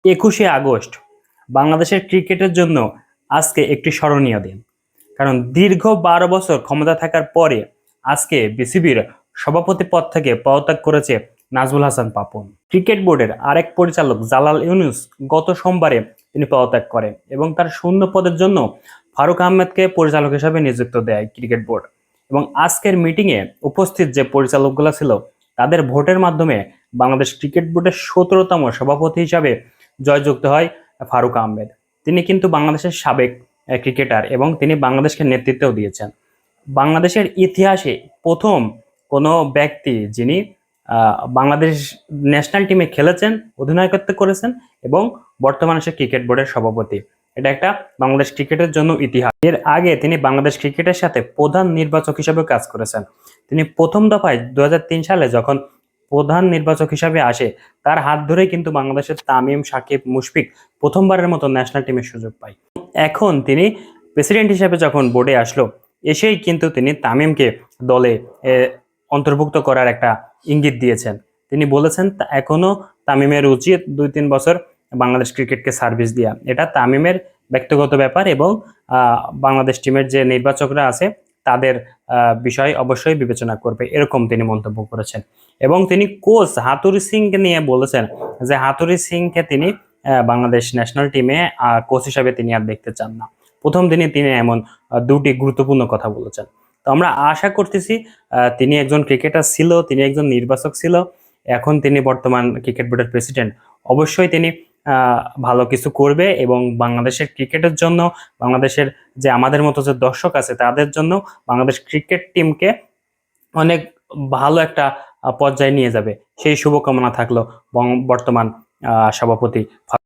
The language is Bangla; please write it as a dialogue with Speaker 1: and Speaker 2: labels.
Speaker 1: 21শে আগস্ট বাংলাদেশের ক্রিকেটের জন্য আজকে একটি স্মরণীয় দিন। কারণ দীর্ঘ 12 বছর ক্ষমতা থাকার পরে আজকে বিসিবির সভাপতি পদ থেকে পদত্যাগ করেছে নাজমুল হাসান পাপন। ক্রিকেট বোর্ডের আরেক পরিচালক জালাল ইউনুস গত সোমবারে তিনি পদত্যাগ করেন এবং তার শূন্য পদের জন্য ফারুক আহমেদকে পরিচালক হিসেবে নিযুক্ত দেয় ক্রিকেট বোর্ড। এবং আজকের মিটিংয়ে উপস্থিত যে পরিচালকগুলো ছিল তাদের ভোটের মাধ্যমে বাংলাদেশ ক্রিকেট বোর্ডের 17তম সভাপতি হিসাবে জয়যুক্ত হয় ফারুক আহমেদ। তিনি কিন্তু বাংলাদেশের সাবেক ক্রিকেটার এবং তিনি বাংলাদেশকে নেতৃত্বও দিয়েছেন। বাংলাদেশের ইতিহাসে প্রথম কোনো ব্যক্তি যিনি বাংলাদেশ ন্যাশনাল টিমে খেলেছেন, অধিনায়কত্ব করেছেন এবং বর্তমানে সে ক্রিকেট বোর্ডের সভাপতি। এটা একটা বাংলাদেশ ক্রিকেটের জন্য ইতিহাস। এর আগে তিনি বাংলাদেশ ক্রিকেটের সাথে প্রধান নির্বাচক হিসেবে কাজ করেছেন। তিনি প্রথম দফায় 2003 সালে যখন প্রধান নির্বাচক হিসাবে আসে, তার হাত ধরেই কিন্তু বাংলাদেশের তামিম, সাকিব, মুশফিক প্রথমবারের মতো ন্যাশনাল টিমের সুযোগ পায়। এখন তিনি প্রেসিডেন্ট হিসেবে যখন বোর্ডে আসলো, এসেই কিন্তু তিনি তামিমকে দলে অন্তর্ভুক্ত করার একটা ইঙ্গিত দিয়েছেন। তিনি বলেছেন এখনো তামিমের উচিত 2-3 বছর বাংলাদেশ ক্রিকেটকে সার্ভিস দেওয়া। এটা তামিমের ব্যক্তিগত ব্যাপার এবং বাংলাদেশ টিমের যে নির্বাচকরা আছে তাদের বিষয় অবশ্যই বিবেচনা করবে, এরকম তিনি মন্তব্য করেছেন। এবং তিনি কোচ হাতুড়ি সিংকে নিয়ে বলেছেন যে হাতুড়ি সিংকে তিনি বাংলাদেশ ন্যাশনাল টিমে কোচ হিসাবে তিনি আর দেখতে চান না। প্রথম দিনে তিনি এমন দুটি গুরুত্বপূর্ণ কথা বলেছেন। তো আমরা আশা করতেছি তিনি একজন ক্রিকেটার ছিল, তিনি একজন নির্বাচক ছিল, এখন তিনি বর্তমান ক্রিকেট বোর্ডের প্রেসিডেন্ট। অবশ্যই তিনি ভালো কিছু করবে এবং বাংলাদেশের ক্রিকেটের জন্য, বাংলাদেশের যে আমাদের মতো যে দর্শক আছে তাদের জন্য বাংলাদেশ ক্রিকেট টিমকে অনেক ভালো একটা পর্যায়ে নিয়ে যাবে, সেই শুভকামনা থাকলো বর্তমান সভাপতি